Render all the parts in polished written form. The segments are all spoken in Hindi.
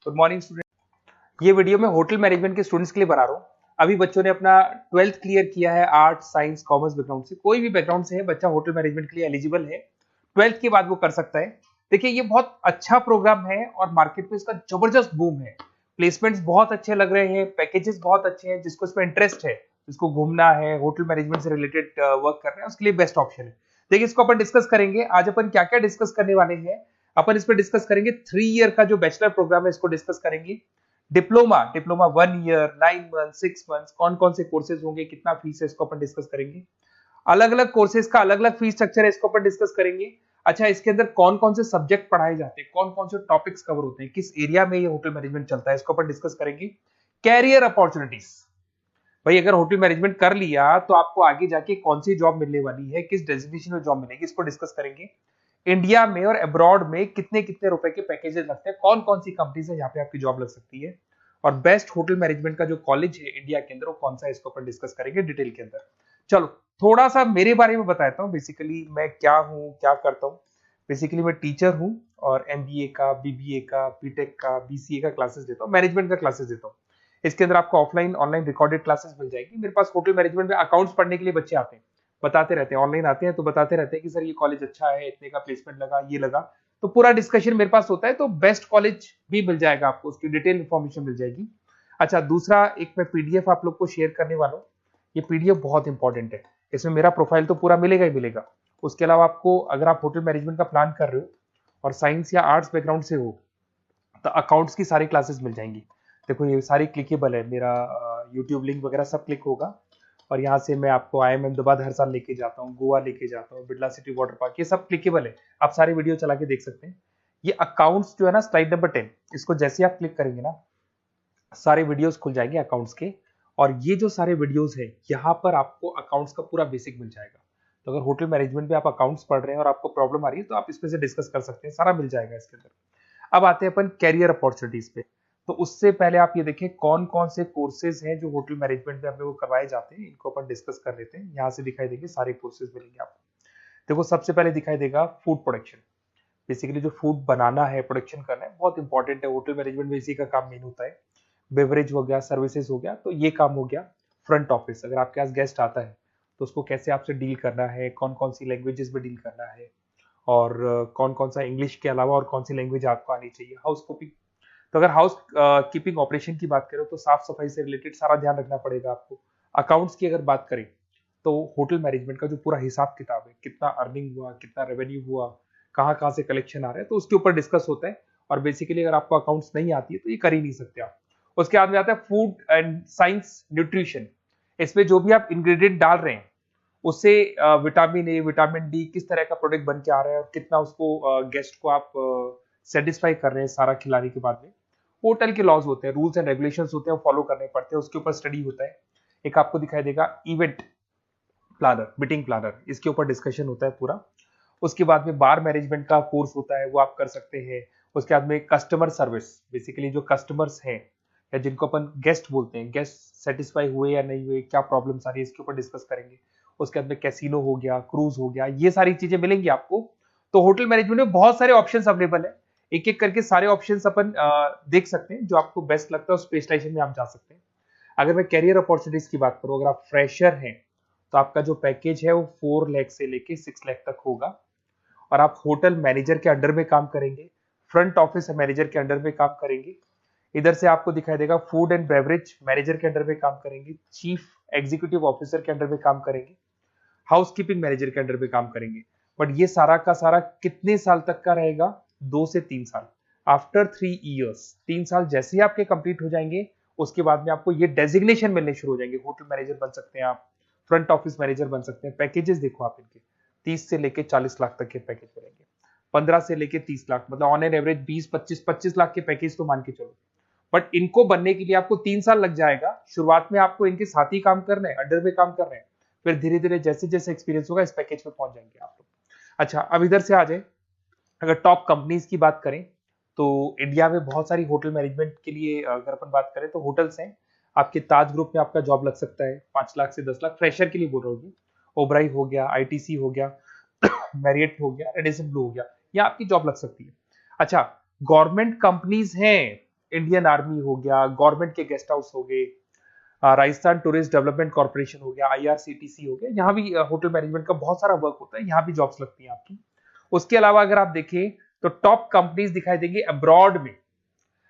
Good morning student. ये वीडियो मैं होटल मैनेजमेंट के स्टूडेंट्स के लिए बना रहा हूँ। अभी बच्चों ने अपना 12th क्लियर किया है आर्ट साइंस कॉमर्स बैकग्राउंड से, कोई भी बैकग्राउंड से है बच्चा होटल मैनेजमेंट के लिए एलिजिबल है। 12th के बाद वो कर सकता है। देखिए ये बहुत अच्छा प्रोग्राम है और मार्केट में इसका जबरदस्त बूम है। प्लेसमेंट्स बहुत अच्छे लग रहे हैं, पैकेजेस बहुत अच्छे हैं। जिसको इसमें इंटरेस्ट है, जिसको घूमना है, होटल मैनेजमेंट से रिलेटेड वर्क करना है, उसके लिए बेस्ट ऑप्शन है। देखिए इसको अपन डिस्कस करेंगे। आज अपन क्या क्या डिस्कस करने वाले हैं। अपन इस पर डिस्कस करेंगे 3 ईयर का जो बैचलर प्रोग्राम है इसको डिस्कस करेंगे। डिप्लोमा 1 ईयर 9 मंथ 6 मंथ कौन कौन से कोर्सेज होंगे, कितना फीस है, इसको अपन डिस्कस करेंगे। अलग अलग कोर्सेज का अलग अलग फीस स्ट्रक्चर है, इसको अपन डिस्कस करेंगे। अच्छा, इसके अंदर कौन कौन से सब्जेक्ट पढ़ाए जाते हैं, कौन कौन से टॉपिक्स कवर होते हैं, किस एरिया में ये होटल मैनेजमेंट चलता है, इसको अपन डिस्कस करेंगे। कैरियर अपॉर्चुनिटीज, भाई अगर होटल मैनेजमेंट कर लिया तो आपको आगे जाके कौन सी जॉब मिलने वाली है, किस डेजिग्नेशन में जॉब मिलेगी, इसको डिस्कस करेंगे। इंडिया में और अब्रॉड में कितने कितने रुपए के पैकेजेस लगते हैं, कौन कौन सी कंपनीज है यहाँ पे आपकी जॉब लग सकती है, और बेस्ट होटल मैनेजमेंट का जो कॉलेज है इंडिया के अंदर वो कौन सा है, इसको अपन डिस्कस करेंगे डिटेल के अंदर। चलो थोड़ा सा मेरे बारे में बताता हूँ। बेसिकली मैं क्या हूँ, क्या करता हूँ। बेसिकली मैं टीचर हूँ और एमबीए का, बीबीए का, बीटेक का, बीसीए का क्लासेस देता हूँ, मैनेजमेंट का क्लासेस देता हूँ। इसके अंदर आपको ऑफलाइन ऑनलाइन रिकॉर्डेड क्लासेस मिल जाएगी। मेरे पास होटल मैनेजमेंट में अकाउंट्स पढ़ने के लिए बच्चे आते हैं, बताते रहते हैं, ऑनलाइन आते हैं तो बताते रहते हैं कि सर ये कॉलेज अच्छा है, इतने का प्लेसमेंट लगा, ये लगा। तो पूरा डिस्कशन मेरे पास होता है, तो बेस्ट कॉलेज भी मिल जाएगा आपको, उसकी डिटेल इंफॉर्मेशन मिल जाएगी। अच्छा, दूसरा एक मैं पीडीएफ आप लोग को शेयर करने वाला हूँ। ये पीडीएफ बहुत इंपॉर्टेंट है, इसमें मेरा प्रोफाइल तो पूरा मिलेगा ही मिलेगा। उसके अलावा आपको अगर आप होटल मैनेजमेंट का प्लान कर रहे हो और साइंस या आर्ट्स बैकग्राउंड से हो तो अकाउंट्स की सारी क्लासेस मिल जाएंगी। देखो ये सारी क्लिकेबल है, मेरा यूट्यूब लिंक वगैरह सब क्लिक होगा और यहाँ से मैं आपको IIM अहमदाबाद हर साल लेके जाता हूँ, गोवा लेके जाता हूँ, बिरला सिटी वाटर पार्क, ये सब क्लिकेबल है। आप सारी वीडियो चला के देख सकते हैं। ये अकाउंट्स जो है ना, स्लाइड नंबर 10, इसको जैसे आप क्लिक करेंगे ना सारे वीडियोस खुल जाएंगे अकाउंट्स के। और ये जो सारे वीडियोस है यहाँ पर आपको अकाउंट्स का पूरा बेसिक मिल जाएगा। तो अगर होटल मैनेजमेंट में आप अकाउंट्स पढ़ रहे हैं और आपको प्रॉब्लम आ रही है तो आप इसमें से डिस्कस कर सकते हैं, सारा मिल जाएगा इसके अंदर। अब आते हैं अपन कैरियर अपॉर्चुनिटीज पे। तो उससे पहले आप ये देखें कौन कौन से कोर्सेज हैं जो होटल मैनेजमेंट में अपने को करवाए जाते हैं, इनको अपन डिस्कस कर लेते हैं। यहाँ से दिखाई देंगे सारे कोर्सेज मिलेंगे आपको। देखो सबसे पहले दिखाई देगा फूड प्रोडक्शन। बेसिकली जो फूड बनाना है, प्रोडक्शन करना है, बहुत इंपॉर्टेंट है। होटल मैनेजमेंट में इसी का काम मेन होता है। बेवरेज हो गया, सर्विसेज हो गया, तो ये काम हो गया। फ्रंट ऑफिस, अगर आपके पास गेस्ट आता है तो उसको कैसे आपसे डील करना है, कौन कौन सी लैंग्वेजेस में डील करना है, और कौन कौन सा इंग्लिश के अलावा और कौन सी लैंग्वेज आपको आनी चाहिए। हाउस कीपिंग, तो अगर हाउस कीपिंग ऑपरेशन की बात करें तो साफ सफाई से रिलेटेड सारा ध्यान रखना पड़ेगा आपको। अकाउंट्स की अगर बात करें तो होटल मैनेजमेंट का जो पूरा हिसाब किताब है, कितना अर्निंग हुआ, कितना रेवेन्यू हुआ, कहाँ कहाँ से कलेक्शन आ रहा है, तो उसके ऊपर डिस्कस होता है। और बेसिकली अगर आपको अकाउंट्स नहीं आती है तो ये कर ही नहीं सकते आप। उसके बाद में आता है फूड एंड साइंस न्यूट्रिशन। इसमें जो भी आप इंग्रेडिएंट डाल रहे हैं उससे विटामिन ए, विटामिन डी, किस तरह का प्रोडक्ट बन के आ रहा है और कितना उसको गेस्ट को आप सेटिस्फाई कर रहे हैं सारा खिलाने के बाद में। होटल के लॉज होते हैं, रूल्स एंड रेगुलेशंस होते हैं, वो फॉलो करने पड़ते हैं, उसके ऊपर स्टडी होता है। एक आपको दिखाई देगा इवेंट प्लानर, मीटिंग प्लानर, इसके ऊपर डिस्कशन होता है पूरा। उसके बाद में बार मैनेजमेंट का कोर्स होता है, वो आप कर सकते हैं। उसके बाद में कस्टमर सर्विस, बेसिकली जो कस्टमर्स हैं या जिनको अपन गेस्ट बोलते हैं, गेस्ट सेटिस्फाई हुए या नहीं हुए, क्या प्रॉब्लम्स आ रही है, इसके ऊपर डिस्कस करेंगे। उसके बाद में कैसीनो हो गया, क्रूज हो गया, ये सारी चीजें मिलेंगी आपको। तो होटल मैनेजमेंट में बहुत सारे ऑप्शंस अवेलेबल है, एक एक करके सारे ऑप्शंस अपन देख सकते हैं। जो आपको बेस्ट लगता है उस स्पेशलाइजेशन में आप जा सकते हैं। अगर मैं कैरियर अपॉर्चुनिटीज की बात करूं, अगर आप फ्रेशर हैं तो आपका जो पैकेज है वो 4 लाख से लेके 6 लाख तक होगा। और आप होटल मैनेजर के अंडर में काम करेंगे, फ्रंट ऑफिस मैनेजर के अंडर में काम करेंगे। इधर से आपको दिखाई देगा फूड एंड बेवरेज मैनेजर के अंडर में काम करेंगे, चीफ एग्जीक्यूटिव ऑफिसर के अंडर में काम करेंगे, हाउसकीपिंग मैनेजर के अंडर में काम करेंगे। बट ये सारा का सारा कितने साल तक का रहेगा? 2 से 3 साल। आफ्टर 3 ईयर्स, 3 साल जैसे ही आपके कंप्लीट हो जाएंगे उसके बाद में आपको ये डेजिग्नेशन मिलने शुरू हो जाएंगे। होटल मैनेजर बन सकते हैं आप, फ्रंट ऑफिस मैनेजर बन सकते हैं। पैकेजेस देखो आप इनके, 30 से लेके 40 लाख तक के पैकेज मिलेंगे, 15 से लेके 30 लाख, मतलब ऑन एन एवरेज 20-25 लाख के पैकेज तो मान के चलो। बट इनको बनने के लिए आपको 3 साल लग जाएगा। शुरुआत में आपको इनके साथ ही काम करना है, अंडर में काम कर रहे हैं, फिर धीरे धीरे जैसे जैसे एक्सपीरियंस होगा इस पैकेज पे पहुंच जाएंगे आप लोग। अच्छा, अब इधर से आ जाए, अगर टॉप कंपनीज की बात करें तो इंडिया में बहुत सारी होटल मैनेजमेंट के लिए अगर अपन बात करें तो होटल्स हैं। आपके ताज ग्रुप में आपका जॉब लग सकता है 5 लाख से 10 लाख, फ्रेशर के लिए बोल रहा हूँ। ओबराई हो गया, आईटीसी हो गया, मैरियट हो गया, रेडिसन ब्लू हो गया, यहाँ आपकी जॉब लग सकती है। अच्छा, गवर्नमेंट कंपनीज हैं इंडियन आर्मी हो गया, गवर्नमेंट के गेस्ट हाउस हो गए, राजस्थान टूरिस्ट डेवलपमेंट कॉर्पोरेशन हो गया, आईआरसीटीसी हो गया, यहाँ भी होटल मैनेजमेंट का बहुत सारा वर्क होता है, यहाँ भी जॉब्स लगती हैं आपकी। उसके अलावा अगर आप देखें तो टॉप कंपनीज दिखाई देंगी अब्रॉड में।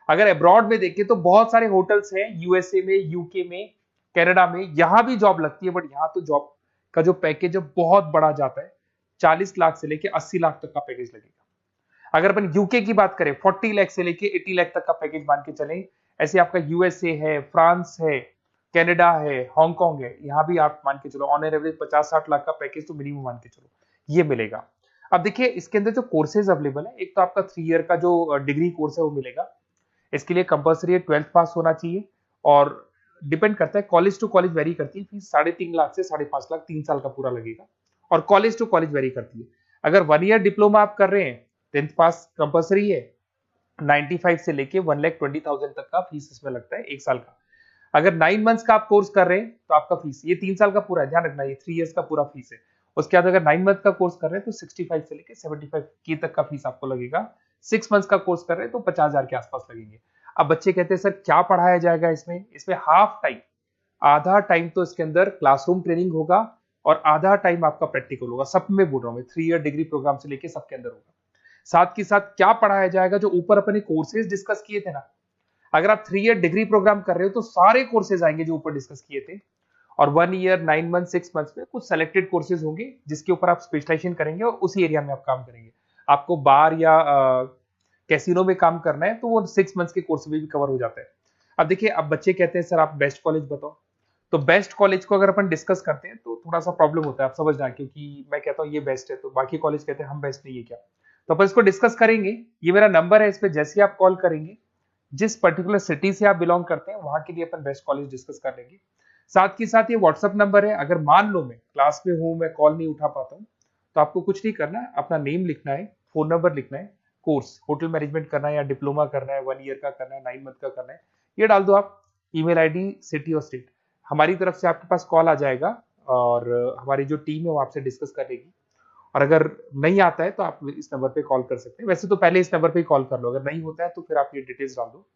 अगर अब्रॉड में देखें तो बहुत सारे होटल्स हैं यूएसए में, यूके में, कनाडा में, यहां भी जॉब लगती है, बट यहाँ तो जॉब का जो पैकेज है बहुत बड़ा जाता है, 40 लाख से लेके 80 लाख तक का पैकेज लगेगा। अगर अपन यूके की बात करें 40 लाख से लेके 80 लाख तक का पैकेज मान के चलें। ऐसे आपका यूएसए है, फ्रांस है, कनाडा है, हांगकांग है, यहाँ भी आप मान के चलो ऑन एन एवरेज 50-60 लाख का पैकेज तो मिनिमम मान के चलो ये मिलेगा। अब देखिए इसके अंदर जो कोर्सेज अवेलेबल है, एक तो आपका 3 ईयर का जो डिग्री कोर्स है वो मिलेगा। इसके लिए कंपलसरी 12th पास होना चाहिए, और डिपेंड करता है कॉलेज टू कॉलेज वेरी करती है, फीस 3.5 लाख से 5.5 लाख 3 साल का पूरा लगेगा, और कॉलेज टू कॉलेज वेरी करती है। अगर 1 ईयर डिप्लोमा आप कर रहे हैं, 10th पास कंपलसरी है, 95 से लेके 1,20,000 तक का फीस इसमें लगता है 1 साल का। अगर 9 मंथ्स का आप कोर्स कर रहे हैं तो आपका फीस, ये 3 साल का पूरा है, ध्यान रखना, ये 3 इयर्स का पूरा फीस है। उसके बाद अगर 9 मंथ का कोर्स कर रहे हैं तो 65 से लेके 75 के तक का फीस आपको लगेगा। 6 मंथ्स का कोर्स कर रहे हैं तो 50,000 के आसपास लगेंगे। अब बच्चे कहते हैं सर क्या पढ़ाया जाएगा इसमें? इसमें हाफ टाइम, आधा टाइम तो इसके अंदर क्लासरूम ट्रेनिंग होगा और आधा टाइम आपका प्रैक्टिकल होगा। सब में बोल रहा हूं मैं, 3 ईयर डिग्री प्रोग्राम से लेके सबके अंदर होगा। साथ के साथ क्या पढ़ाया जाएगा, जो ऊपर अपने कोर्सेज डिस्कस किए थे ना, अगर आप 3 ईयर डिग्री प्रोग्राम कर रहे हो तो सारे कोर्सेज आएंगे जो ऊपर डिस्कस किए थे, और 1 ईयर 9 मंथ 6 मंथ्स में कुछ सेलेक्टेड कोर्सेज होंगे जिसके ऊपर आप स्पेशलाइजेशन करेंगे और उसी एरिया में आप काम करेंगे। आपको बार या कैसीनो में काम करना है तो वो 6 मंथ्स के कोर्स में भी कवर हो जाता है। अब देखिए, अब बच्चे कहते हैं सर आप बेस्ट कॉलेज बताओ, तो बेस्ट कॉलेज को अगर अपन डिस्कस करते हैं तो थोड़ा सा प्रॉब्लम होता है, आप समझना, क्योंकि मैं कहता हूँ ये बेस्ट है तो बाकी कॉलेज कहते हैं हम बेस्ट नहीं है क्या, तो अपन इसको डिस्कस करेंगे। ये मेरा नंबर है, इस पे जैसे आप कॉल करेंगे, जिस पर्टिकुलर सिटी से आप बिलोंग करते हैं वहां के लिए अपन बेस्ट कॉलेज डिस्कस कर लेंगे। साथ के साथ ये व्हाट्सअप नंबर है, अगर मान लो मैं क्लास में हूं, मैं कॉल नहीं उठा पाता हूं, तो आपको कुछ नहीं करना है, अपना नेम लिखना है, फोन नंबर लिखना है, कोर्स होटल मैनेजमेंट करना है या डिप्लोमा करना है, 1 ईयर का करना है, 9 मंथ का करना है, ये डाल दो आप, ईमेल आईडी, सिटी और स्टेट, हमारी तरफ से आपके पास कॉल आ जाएगा और हमारी जो टीम है वो आपसे डिस्कस कर लेगी। और अगर नहीं आता है तो आप इस नंबर पे कॉल कर सकते हैं, वैसे तो पहले इस नंबर पे कॉल कर लो, अगर नहीं होता है तो फिर आप ये डिटेल्स डाल दो।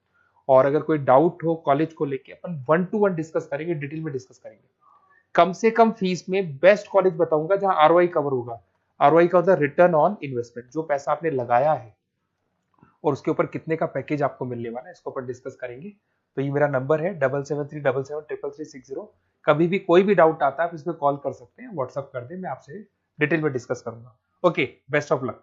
और अगर कोई डाउट हो कॉलेज को लेके, अपन 1 to 1 डिस्कस करेंगे, डिटेल में डिस्कस करेंगे। कम से कम फीस में बेस्ट कॉलेज बताऊंगा जहां आरओआई कवर होगा। आरओआई का होता है रिटर्न ऑन इन्वेस्टमेंट, जो पैसा आपने लगाया है और उसके ऊपर कितने का पैकेज आपको मिलने वाला है, इसको अपन डिस्कस करेंगे। तो ये मेरा नंबर है 7737733360। कभी भी कोई भी डाउट आता है आप इस पर कॉल कर सकते हैं, व्हाट्सअप कर दे, मैं आपसे डिटेल में डिस्कस करूंगा। Okay, best of luck.